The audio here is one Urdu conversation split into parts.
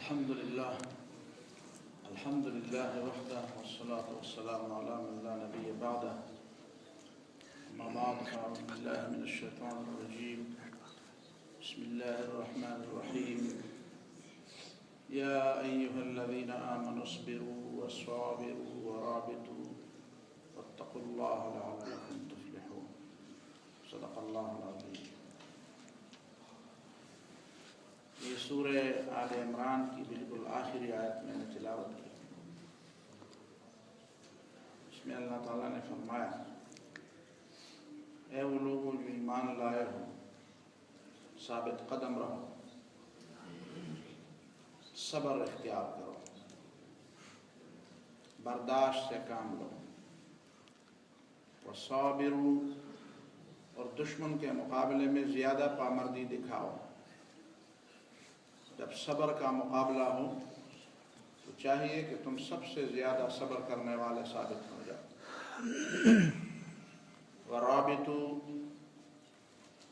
الحمد لله وحده والصلاة والسلام على من لا نبي بعده. أما بعد فأعوذ بالله من الشيطان الرجيم. بسم الله الرحمن الرحيم. يا أيها الذين آمنوا اصبروا وصابروا ورابطوا واتقوا الله لعلكم تفلحون. صدق الله العظيم. یہ سورہ آل عمران کی بالکل آخری آیت میں نے تلاوت کی. اس میں اللہ تعالیٰ نے فرمایا، اے وہ لوگوں جو ایمان لائے ہو، ثابت قدم رہو، صبر اختیار کرو، برداشت سے کام لو، وصابروا، اور دشمن کے مقابلے میں زیادہ پامردی دکھاؤ. جب صبر کا مقابلہ ہو تو چاہیے کہ تم سب سے زیادہ صبر کرنے والے ثابت ہو جاؤ. ورابطوا،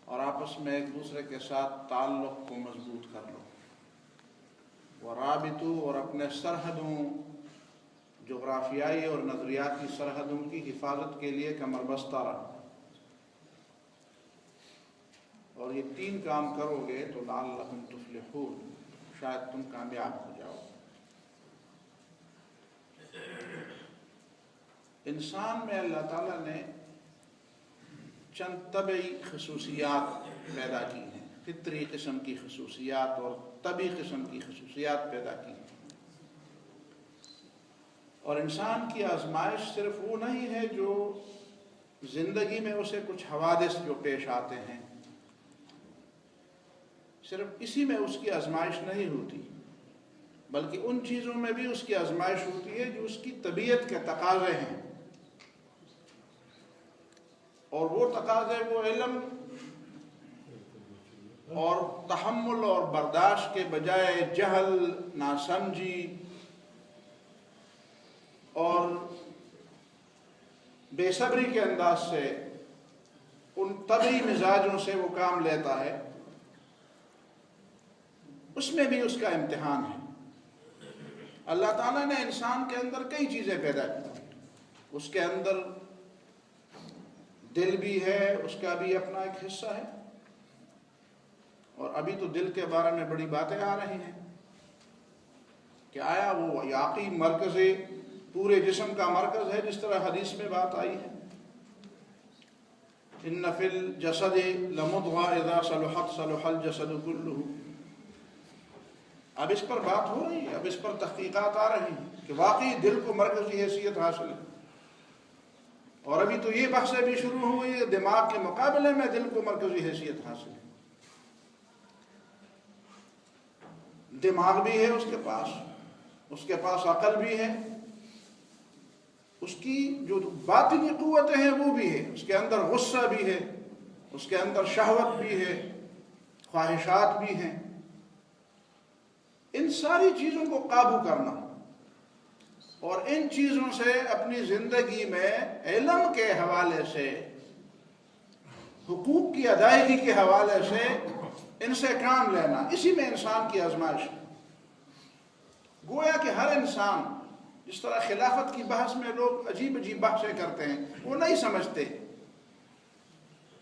اور آپس میں ایک دوسرے کے ساتھ تعلق کو مضبوط کر لو. ورابطوا، اور اپنے سرحدوں، جغرافیائی اور نظریاتی سرحدوں کی حفاظت کے لیے کمر بستہ رہو. اور یہ تین کام کرو گے تو لعلکم تفلحون، شاید تم کامیاب ہو جاؤ. انسان میں اللہ تعالیٰ نے چند طبعی خصوصیات پیدا کی ہیں، فطری قسم کی خصوصیات اور طبعی قسم کی خصوصیات پیدا کی ہیں. اور انسان کی آزمائش صرف وہ نہیں ہے جو زندگی میں اسے کچھ حوادث جو پیش آتے ہیں، صرف اسی میں اس کی آزمائش نہیں ہوتی، بلکہ ان چیزوں میں بھی اس کی آزمائش ہوتی ہے جو اس کی طبیعت کے تقاضے ہیں. اور وہ تقاضے وہ علم اور تحمل اور برداشت کے بجائے جہل، ناسمجھی اور بے صبری کے انداز سے ان طبعی مزاجوں سے وہ کام لیتا ہے، اس میں بھی اس کا امتحان ہے. اللہ تعالیٰ نے انسان کے اندر کئی چیزیں پیدا کی. اس کے اندر دل بھی ہے، اس کا بھی اپنا ایک حصہ ہے. اور ابھی تو دل کے بارے میں بڑی باتیں آ رہی ہیں کہ آیا وہ یاقی مرکز پورے جسم کا مرکز ہے، جس طرح حدیث میں بات آئی ہے، ان فی الجسد لمضغہ اذا صلحت صلح الجسد کلہ. اب اس پر بات ہو رہی ہے، اب اس پر تحقیقات آ رہی ہیں کہ واقعی دل کو مرکزی حیثیت حاصل ہے. اور ابھی تو یہ بحثیں بھی شروع ہوئی ہے، دماغ کے مقابلے میں دل کو مرکزی حیثیت حاصل ہے. دماغ بھی ہے اس کے پاس عقل بھی ہے، اس کی جو باطنی قوتیں ہیں وہ بھی ہے، اس کے اندر غصہ بھی ہے، اس کے اندر شہوت بھی ہے، خواہشات بھی ہیں. ان ساری چیزوں کو قابو کرنا اور ان چیزوں سے اپنی زندگی میں علم کے حوالے سے، حقوق کی ادائیگی کے حوالے سے ان سے کام لینا، اسی میں انسان کی آزمائش ہے. گویا کہ ہر انسان، جس طرح خلافت کی بحث میں لوگ عجیب عجیب بحثیں کرتے ہیں، وہ نہیں سمجھتے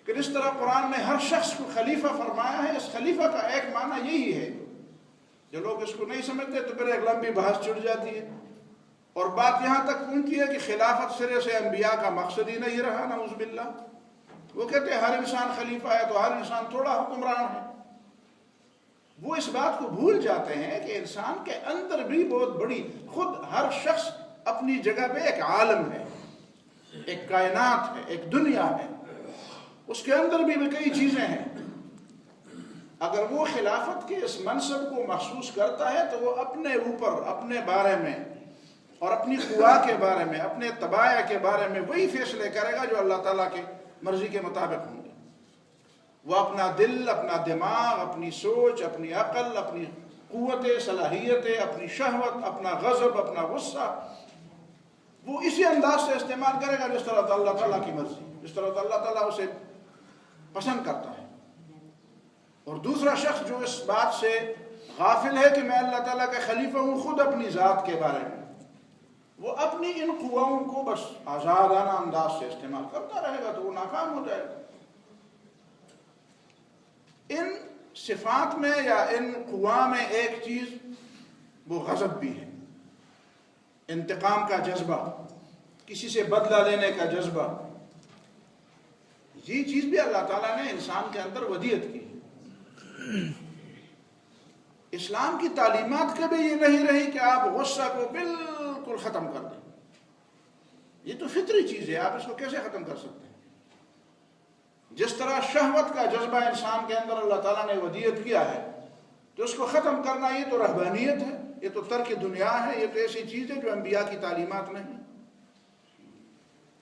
کہ جس طرح قرآن نے ہر شخص کو خلیفہ فرمایا ہے، اس خلیفہ کا ایک معنی یہی ہے. جو لوگ اس کو نہیں سمجھتے تو پھر ایک لمبی بحث چھڑ جاتی ہے، اور بات یہاں تک پہنچتی ہے کہ خلافت سرے سے انبیاء کا مقصد ہی نہیں رہا، نعوذ باللہ. وہ کہتے ہیں ہر انسان خلیفہ ہے تو ہر انسان تھوڑا حکمران ہے. وہ اس بات کو بھول جاتے ہیں کہ انسان کے اندر بھی بہت بڑی، خود ہر شخص اپنی جگہ پہ ایک عالم ہے، ایک کائنات ہے، ایک دنیا ہے. اس کے اندر بھی کئی چیزیں ہیں. اگر وہ خلافت کے اس منصب کو محسوس کرتا ہے تو وہ اپنے اوپر، اپنے بارے میں اور اپنی قوا کے بارے میں، اپنے طباع کے بارے میں وہی فیصلے کرے گا جو اللہ تعالیٰ کے مرضی کے مطابق ہوں گے. وہ اپنا دل، اپنا دماغ، اپنی سوچ، اپنی عقل، اپنی قوتیں، صلاحیتیں، اپنی شہوت، اپنا غضب، اپنا غصہ، وہ اسی انداز سے استعمال کرے گا جس طرح اللہ تعالیٰ کی مرضی، جس طرح اللہ تعالیٰ اسے پسند کرتا ہے. اور دوسرا شخص جو اس بات سے غافل ہے کہ میں اللہ تعالیٰ کا خلیفہ ہوں خود اپنی ذات کے بارے میں، وہ اپنی ان قواؤں کو بس آزادانہ انداز سے استعمال کرتا رہے گا تو وہ ناکام ہو جائے گا۔ ان صفات میں یا ان قوا میں ایک چیز وہ غضب بھی ہے، انتقام کا جذبہ، کسی سے بدلہ لینے کا جذبہ، یہ چیز بھی اللہ تعالیٰ نے انسان کے اندر ودیعت کی ہے۔ اسلام کی تعلیمات کبھی یہ نہیں رہی کہ آپ غصہ کو بالکل ختم کر دیں، یہ تو فطری چیز ہے، آپ اس کو کیسے ختم کر سکتے ہیں؟ جس طرح شہوت کا جذبہ انسان کے اندر اللہ تعالیٰ نے ودیعت کیا ہے تو اس کو ختم کرنا یہ تو رہبانیت ہے، یہ تو ترک دنیا ہے، یہ تو ایسی چیز ہے جو انبیاء کی تعلیمات نہیں۔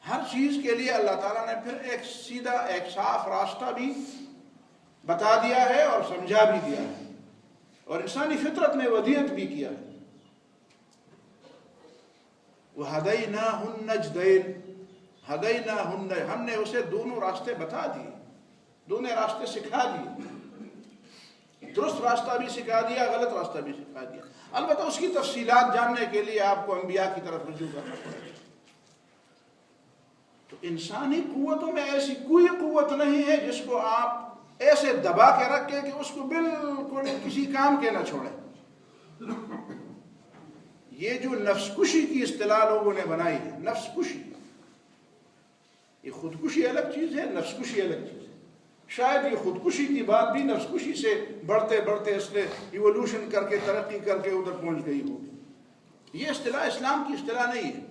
ہر چیز کے لیے اللہ تعالیٰ نے پھر ایک سیدھا ایک صاف راستہ بھی بتا دیا ہے اور سمجھا بھی دیا ہے، اور انسانی فطرت میں ودیعت بھی کیا ہے۔ وَهَدَيْنَاهُ النَّجْدَيْنِ، ہم نے اسے دونوں راستے بتا دیے، دونوں راستے سکھا دیے، درست راستہ بھی سکھا دیا، غلط راستہ بھی سکھا دیا۔ البتہ اس کی تفصیلات جاننے کے لیے آپ کو انبیاء کی طرف رجوع کرنا پڑے گا۔ تو انسانی قوتوں میں ایسی کوئی قوت نہیں ہے جس کو آپ ایسے دبا کے رکھیں کہ اس کو بالکل کسی کام کے نہ چھوڑیں۔ یہ جو نفس کشی کی اصطلاح لوگوں نے بنائی ہے، نفس کشی، یہ خودکشی الگ چیز ہے، نفس کشی الگ چیز ہے۔ شاید یہ خودکشی کی بات بھی نفس کشی سے بڑھتے بڑھتے اس نے ایوولوشن کر کے ترقی کر کے ادھر پہنچ گئی ہوگی۔ یہ اصطلاح اسلام کی اصطلاح نہیں ہے۔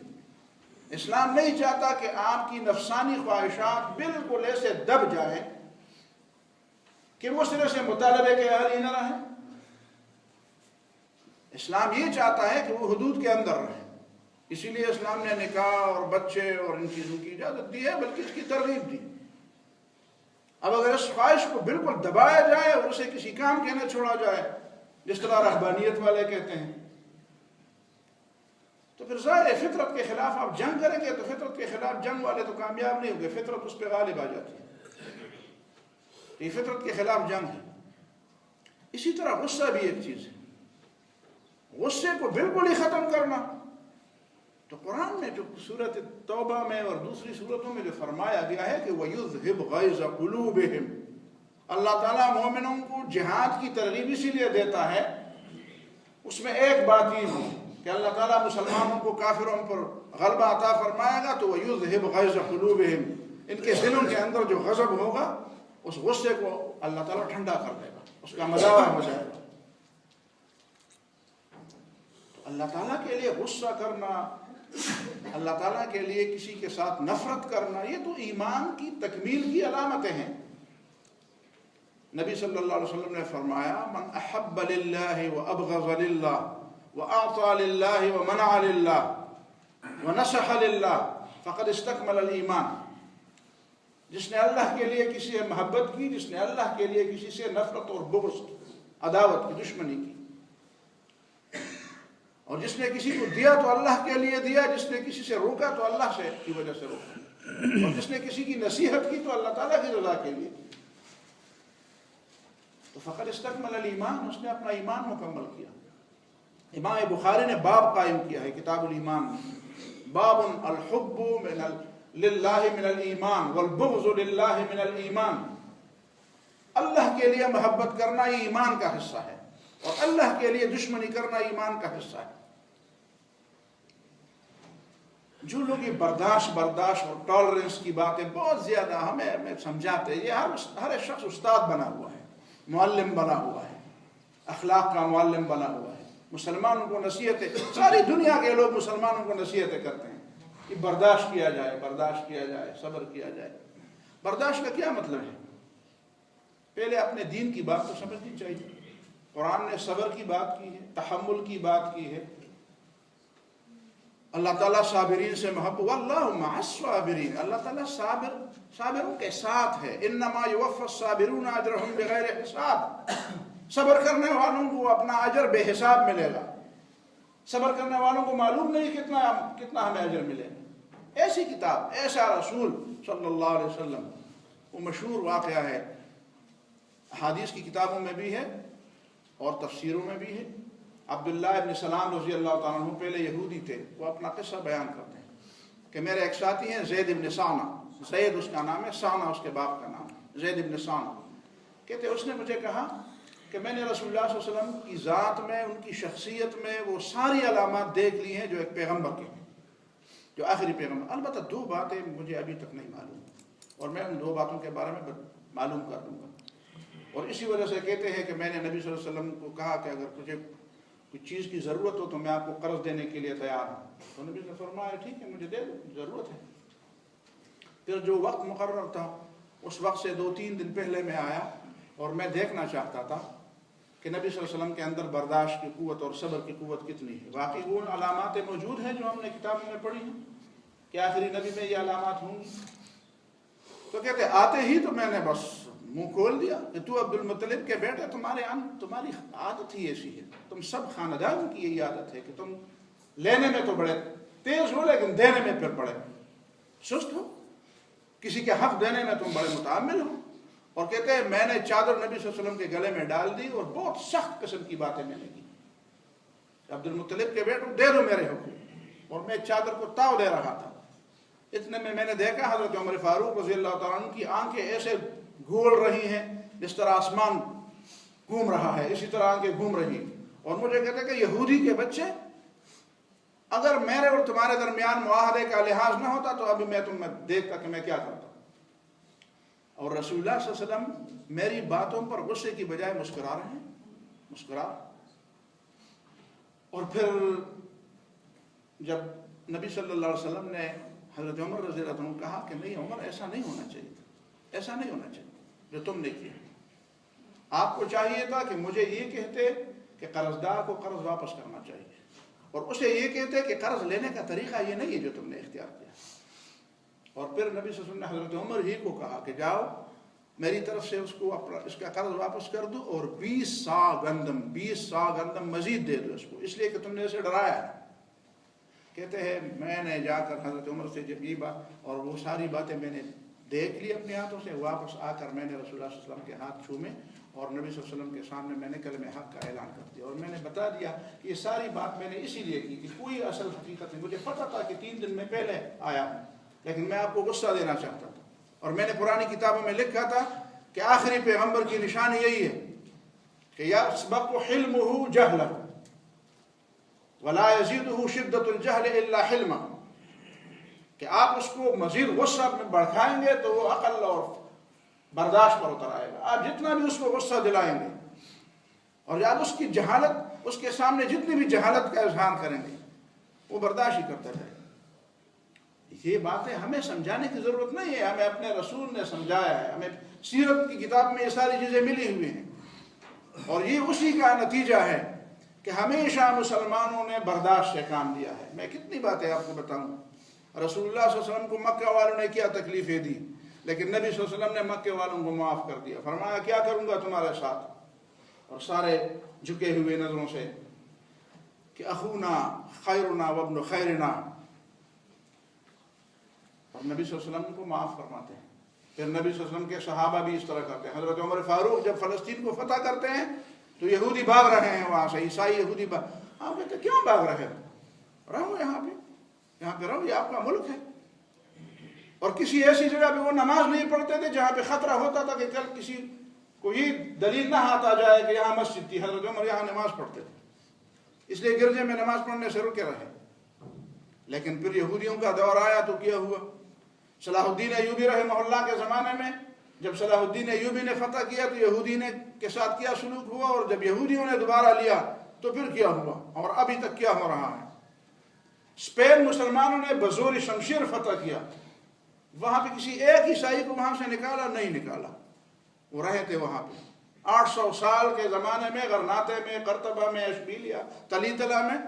اسلام نہیں چاہتا کہ آپ کی نفسانی خواہشات بالکل ایسے دب جائیں کہ وہ سرے سے مطالبے کے حال ہی نہ رہیں۔ اسلام یہ چاہتا ہے کہ وہ حدود کے اندر رہیں، اسی لیے اسلام نے نکاح اور بچے اور ان چیزوں کی اجازت دی ہے، بلکہ اس کی ترغیب دی۔ اب اگر اس خواہش کو بالکل دبایا جائے اور اسے کسی کام کے نہ چھوڑا جائے، جس طرح رہبانیت والے کہتے ہیں، تو پھر ظاہر فطرت کے خلاف آپ جنگ کریں گے تو فطرت کے خلاف جنگ والے تو کامیاب نہیں ہوں گے، فطرت اس پہ غالب آ جاتی ہے۔ یہ فطرت کے خلاف جنگ ہے۔ اسی طرح غصہ بھی ایک چیز ہے، غصے کو بالکل ہی ختم کرنا، تو قرآن میں جو سورۃ توبہ میں اور دوسری سورتوں میں جو فرمایا گیا ہے کہ وَيُذْهِبْ غَيْظَ قُلُوبِهِمْ، اللہ تعالیٰ مومنوں کو جہاد کی ترغیب اسی لیے دیتا ہے، اس میں ایک بات یہ ہے کہ اللہ تعالیٰ مسلمانوں کو کافروں پر غلبہ عطا فرمائے گا تو وَيُذْهِبْ غَيْظَ قُلُوبِهِمْ، ان کے دلوں کے اندر جو غضب ہوگا اس غصے کو اللہ تعالیٰ ٹھنڈا کر دے گا، اس کا مداوع ہو جائے گا۔ تو اللہ تعالیٰ کے لیے غصہ کرنا، اللہ تعالیٰ کے لیے کسی کے ساتھ نفرت کرنا، یہ تو ایمان کی تکمیل کی علامتیں ہیں۔ نبی صلی اللہ علیہ وسلم نے فرمایا من احب للہ وابغض للہ واعطى للہ ومنع للہ ونصح للہ فقد استکمل الایمان، جس نے اللہ کے لیے کسی سے محبت کی، جس نے اللہ کے لیے کسی سے نفرت اور بغض، عداوت کی، دشمنی کی، اور جس نے کسی کو دیا تو اللہ کے لیے دیا، جس نے کسی سے روکا تو اللہ سے کی وجہ سے روکا، اور جس نے کسی کی نصیحت کی تو اللہ تعالیٰ کی رضا کے لیے، تو فقد استکمل الایمان، اس نے اپنا ایمان مکمل کیا۔ امام بخاری نے باب قائم کیا ہے کتاب الایمان میں، باب الحب للہ من الایمان والبغض للہ من الایمان، اللہ کے لیے محبت کرنا یہ ایمان کا حصہ ہے، اور اللہ کے لیے دشمنی کرنا ایمان کا حصہ ہے۔ جو لوگ یہ برداشت اور ٹالرنس کی باتیں بہت زیادہ ہمیں سمجھاتے ہیں، یہ ہر شخص استاد بنا ہوا ہے، معلم بنا ہوا ہے، اخلاق کا معلم بنا ہوا ہے، مسلمانوں کو نصیحتیں، ساری دنیا کے لوگ مسلمانوں کو نصیحتیں کرتے ہیں کہ برداشت کیا جائے، برداشت کیا جائے، صبر کیا جائے۔ برداشت کا کیا مطلب ہے؟ پہلے اپنے دین کی بات تو سمجھنی چاہیے۔ قرآن نے صبر کی بات کی ہے، تحمل کی بات کی ہے۔ اللہ تعالیٰ صابرین سے محبت، واللہ مع الصابرین، اللہ تعالیٰ صابروں کے ساتھ ہے۔ انما یوفی الصابرون اجرہم بغیر حساب، صبر کرنے والوں کو اپنا اجر بے حساب ملے گا۔ صبر کرنے والوں کو معلوم نہیں کتنا ہمیں اجر ملے گا۔ ایسی کتاب، ایسا رسول صلی اللہ علیہ وسلم، وہ مشہور واقعہ ہے، حدیث کی کتابوں میں بھی ہے اور تفسیروں میں بھی ہے. عبداللہ ابن سلام رضی اللہ تعالیٰ عنہ پہلے یہودی تھے. وہ اپنا قصہ بیان کرتے ہیں کہ میرے ایک ساتھی ہیں زید ابن سانا. زید اس کا نام ہے، سانا اس کے باپ کا نام ہے، زید ابن سانا. کہتے اس نے مجھے کہا کہ میں نے رسول اللہ صلی اللہ علیہ وسلم کی ذات میں، ان کی شخصیت میں وہ ساری علامات دیکھ لی ہیں جو ایک پیغمبر کے ہیں، جو آخری پیغمبر. البتہ 2 باتیں مجھے ابھی تک نہیں معلوم، اور میں ان 2 باتوں کے بارے میں معلوم کر دوں گا. اور اسی وجہ سے کہتے ہیں کہ میں نے نبی صلی اللہ علیہ وسلم کو کہا کہ اگر مجھے کوئی چیز کی ضرورت ہو تو میں آپ کو قرض دینے کے لیے تیار ہوں. تو نبی نے فرمایا ٹھیک ہے مجھے دے دو، ضرورت ہے. پھر جو وقت مقرر تھا اس وقت سے 2-3 دن پہلے میں آیا اور میں دیکھنا چاہتا تھا کہ نبی صلی اللہ علیہ وسلم کے اندر برداشت کی قوت اور صبر کی قوت کتنی ہے. واقعی وہ علامات موجود ہیں جو ہم نے کتابوں میں پڑھی ہیں کہ آخری نبی میں یہ علامات ہوں گی. تو کہتے آتے ہی تو میں نے بس منہ کھول دیا کہ تو عبد المطلب کے بیٹے، تمہاری عادت ہی ایسی ہے، تم سب خاندان کی یہی عادت ہے کہ تم لینے میں تو بڑے تیز ہو لیکن دینے میں پھر بڑے سست ہو، کسی کے حق دینے میں تم بڑے متعامل ہو. اور کہتے ہیں میں نے چادر نبی صلی اللہ علیہ وسلم کے گلے میں ڈال دی اور بہت سخت قسم کی باتیں میں نے کی. عبد المطلب کے بیٹے دے دو میرے حقوق، اور میں چادر کو تاؤ دے رہا تھا. اتنے میں نے دیکھا حضرت عمر فاروق رضی اللہ تعالیٰ عنہ کی آنکھیں ایسے گھول رہی ہیں جس طرح آسمان گھوم رہا ہے، اسی طرح آنکھیں گھوم رہی ہیں. اور مجھے کہتے کہ یہودی کے بچے، اگر میرے اور تمہارے درمیان معاہدے کا لحاظ نہ ہوتا تو ابھی میں تمہیں دیکھتا کہ میں کیا کرتا. اور رسول اللہ صلی اللہ علیہ وسلم میری باتوں پر غصے کی بجائے مسکرا رہے ہیں، مسکرا. اور پھر جب نبی صلی اللہ علیہ وسلم نے حضرت عمر رضی اللہ عنہ کہا کہ نہیں عمر ایسا نہیں ہونا چاہیے تھا، ایسا نہیں ہونا چاہیے جو تم نے کیا. آپ کو چاہیے تھا کہ مجھے یہ کہتے کہ قرضدار کو قرض واپس کرنا چاہیے، اور اسے یہ کہتے کہ قرض لینے کا طریقہ یہ نہیں ہے جو تم نے اختیار کیا. اور پھر نبی صلی اللہ علیہ وسلم نے حضرت عمر ہی کو کہا کہ جاؤ میری طرف سے اس کا قرض واپس کر دو اور 20 سا گندم مزید دے دو اس کو، اس لیے کہ تم نے اسے ڈرایا ہے. کہتے ہیں میں نے جا کر حضرت عمر سے جب یہ بات اور وہ ساری باتیں میں نے دیکھ لی اپنے ہاتھوں سے، واپس آ کر میں نے رسول اللہ صلی اللہ علیہ وسلم کے ہاتھ چھومے اور نبی صلی اللہ علیہ وسلم کے سامنے میں نے کلمہ حق کا اعلان کر دیا. اور میں نے بتا دیا کہ یہ ساری بات میں نے اسی لیے کی کہ کوئی اصل حقیقت نہیں، مجھے پتا تھا کہ 3 دن میں پہلے آیا ہوں لیکن میں آپ کو غصہ دینا چاہتا تھا. اور میں نے پرانی کتابوں میں لکھا تھا کہ آخری پیغمبر کی نشانی یہی ہے کہ یسبق حلمہ جہلہ ولا یزیدہ شدۃ الجہل الا حلما، کہ آپ اس کو مزید غصہ میں بڑھائیں گے تو وہ عقل اور برداشت پر اتر آئے گا. آپ جتنا بھی اس کو غصہ دلائیں گے اور آپ اس کی جہالت، اس کے سامنے جتنی بھی جہالت کا اظہار کریں گے وہ برداشت ہی کرتا جائے گا. یہ باتیں ہمیں سمجھانے کی ضرورت نہیں ہے، ہمیں اپنے رسول نے سمجھایا ہے، ہمیں سیرت کی کتاب میں یہ ساری چیزیں ملی ہوئی ہیں. اور یہ اسی کا نتیجہ ہے کہ ہمیشہ مسلمانوں نے برداشت سے کام لیا ہے. میں کتنی باتیں آپ کو بتاؤں. رسول اللہ صلی اللہ علیہ وسلم کو مکہ والوں نے کیا تکلیفیں دی، لیکن نبی صلی اللہ علیہ وسلم نے مکے والوں کو معاف کر دیا. فرمایا کیا کروں گا تمہارے ساتھ، اور سارے جھکے ہوئے نظروں سے کہ اخونا خیرنا وابن خیرنا، اور نبی صلی اللہ علیہ وسلم کو معاف فرماتے ہیں. پھر نبی صلی اللہ علیہ وسلم کے صحابہ بھی اس طرح کرتے ہیں. حضرت عمر فاروق جب فلسطین کو فتح کرتے ہیں تو یہودی بھاگ رہے ہیں وہاں سے، عیسائی یہودی آپ کہتے ہیں کیوں بھاگ رہے ہو، رہو یہاں پہ رہو، یہ آپ کا ملک ہے. اور کسی ایسی جگہ پہ وہ نماز نہیں پڑھتے تھے جہاں پہ خطرہ ہوتا تھا کہ کل کسی کو یہ دلیل نہ ہاتھ آ جائے کہ یہاں مسجد تھی. حضرت عمر یہاں نماز پڑھتے تھے، اس لیے گرجے میں نماز پڑھنے سے رکے رہے. لیکن پھر یہودیوں کا دور آیا تو کیا ہوا. صلاح الدین ایوبی رحمہ اللہ کے زمانے میں جب صلاح الدین ایوبی نے فتح کیا تو یہودی نے کے ساتھ کیا سلوک ہوا، اور جب یہودیوں نے دوبارہ لیا تو پھر کیا ہوا، اور ابھی تک کیا ہو رہا ہے. اسپین مسلمانوں نے بزور شمشیر فتح کیا، وہاں پہ کسی ایک عیسائی کو وہاں سے نکالا نہیں نکالا، وہ رہے تھے وہاں پہ. 800 سال کے زمانے میں غرناطے میں، قرطبہ میں، اشبیلیہ، تلیتلا میں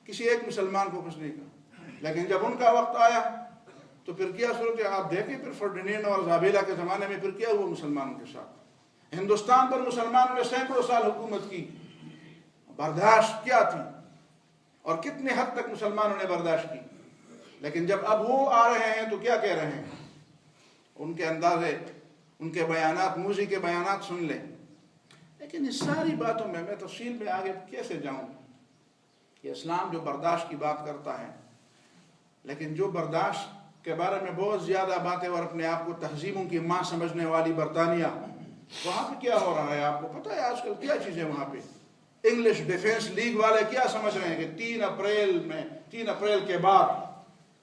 کسی ایک مسلمان کو کچھ نہیں کہا. لیکن جب ان کا وقت آیا تو پھر کیا صورت آپ دیکھیں. پھر فرڈینینڈ اور زابیلا کے زمانے میں پھر کیا ہوا مسلمانوں کے ساتھ. ہندوستان پر مسلمانوں نے سینکڑوں سال حکومت کی، برداشت کیا تھی اور کتنے حد تک مسلمانوں نے برداشت کی. لیکن جب اب وہ آ رہے ہیں تو کیا کہہ رہے ہیں، ان کے اندازے، ان کے بیانات، موذی کے بیانات سن لیں. لیکن اس ساری باتوں میں تفصیل میں آگے کیسے جاؤں کہ اسلام جو برداشت کی بات کرتا ہے، لیکن جو برداشت کے بارے میں بہت زیادہ باتیں اور اپنے آپ کو تہذیبوں کی ماں سمجھنے والی برطانیہ، وہاں پہ کیا ہو رہا ہے آپ کو پتہ ہے آج کل کیا چیزیں وہاں پہ؟ انگلش ڈیفینس لیگ والے کیا سمجھ رہے ہیں کہ 3 اپریل کے بعد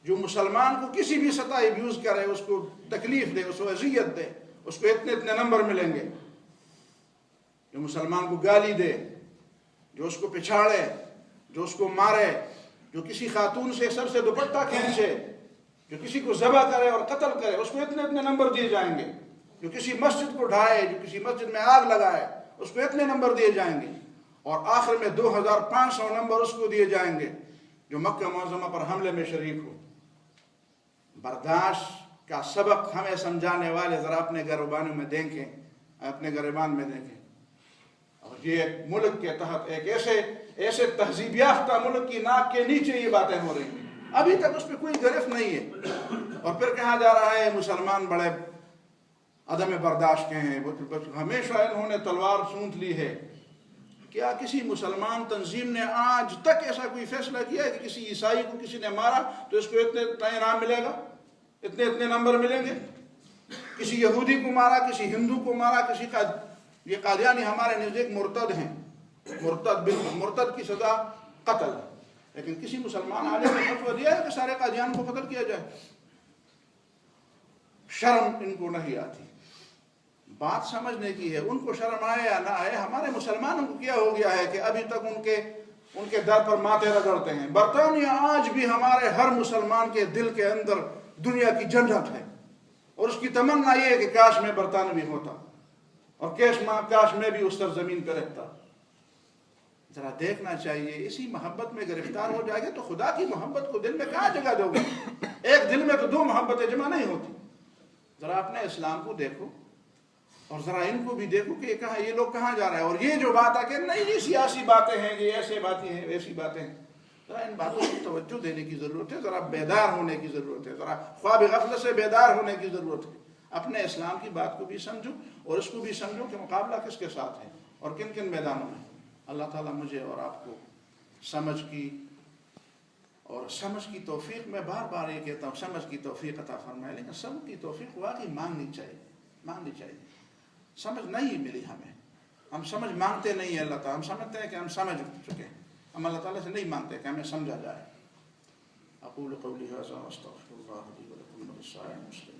جو مسلمان کو کسی بھی سطح ابیوز کرے، اس کو تکلیف دے، اس کو اذیت دے، اس کو اتنے نمبر ملیں گے. جو مسلمان کو گالی دے، جو اس کو پچھاڑے، جو اس کو مارے، جو کسی خاتون سے سر سے دوپٹہ کھینچے، جو کسی کو ذبح کرے اور قتل کرے، اس کو اتنے نمبر دیے جائیں گے. جو کسی مسجد کو ڈھائے، جو کسی مسجد میں آگ لگائے، اس کو اتنے نمبر دیے جائیں گے. اور آخر میں 2500 نمبر اس کو دیے جائیں گے جو مکہ معظمہ پر حملے میں شریک ہو. برداشت کا سبق ہمیں سمجھانے والے ذرا اپنے گریبانوں میں دیکھیں، اپنے گریبان میں دیکھیں. اور یہ ایک ملک کے تحت ایک ایسے تہذیب یافتہ ملک کی ناک کے نیچے یہ باتیں ہو رہی ہیں. ابھی تک اس پہ کوئی گرفت نہیں ہے. اور پھر کہا جا رہا ہے مسلمان بڑے عدم برداشت کے ہیں، ہمیشہ انہوں نے تلوار سونت لی ہے. کیا کسی مسلمان تنظیم نے آج تک ایسا کوئی فیصلہ کیا ہے کہ کسی عیسائی کو کسی نے مارا تو اس کو اتنا انعام ملے گا، اتنے نمبر ملیں گے؟ کسی یہودی کو مارا، کسی ہندو کو مارا، کسی کا یہ قادیانی ہمارے نزدیک مرتد ہیں، مرتد کی سزا قتل. لیکن کسی مسلمان عالم نے فتویٰ دیا ہے کہ سارے قادیان کو قتل کیا جائے؟ شرم ان کو نہیں آتی. بات سمجھنے کی ہے. ان کو شرم آئے یا نہ آئے، ہمارے مسلمانوں کو کیا ہو گیا ہے کہ ابھی تک ان کے در پر ماتھے رگڑتے ہیں. برطانیہ آج بھی ہمارے ہر مسلمان کے دل کے اندر دنیا کی جنت ہے، اور اس کی تمنا یہ ہے کہ کاش میں برطانوی ہوتا اور کاش میں بھی اس سرزمین پہ رہتا. ذرا دیکھنا چاہیے. اسی محبت میں گرفتار ہو جائے گے تو خدا کی محبت کو دل میں کہاں جگہ دو گے؟ ایک دل میں تو 2 محبتیں جمع نہیں ہوتی. ذرا اپنے اسلام کو دیکھو اور ذرا ان کو بھی دیکھو کہ یہ لوگ کہاں جا رہے ہیں. اور یہ جو بات ہے کہ نہیں سیاسی باتیں ہیں، یہ ایسے باتیں ہیں، ویسی باتیں ہیں، ذرا ان باتوں کو توجہ دینے کی ضرورت ہے. ذرا بیدار ہونے کی ضرورت ہے. ذرا خواب غفلت سے بیدار ہونے کی ضرورت ہے. اپنے اسلام کی بات کو بھی سمجھو اور اس کو بھی سمجھو کہ مقابلہ کس کے ساتھ ہے اور کن کن میدانوں میں. اللہ تعالیٰ مجھے اور آپ کو سمجھ کی توفیق، میں بار بار یہ کہتا ہوں سمجھ کی توفیق عطا فرمائے. لیکن سمجھ کی توفیق واقعی مانگنی چاہیے. سمجھ نہیں ملی ہم سمجھ مانگتے نہیں ہیں اللہ تعالیٰ. ہم سمجھتے ہیں کہ ہم سمجھ چکے ہیں، ہم اللہ تعالیٰ سے نہیں مانگتے کہ ہمیں سمجھا جائے. اقول قولی ھذا واستغفر اللہ لی ولکم ولسائر المسلمین.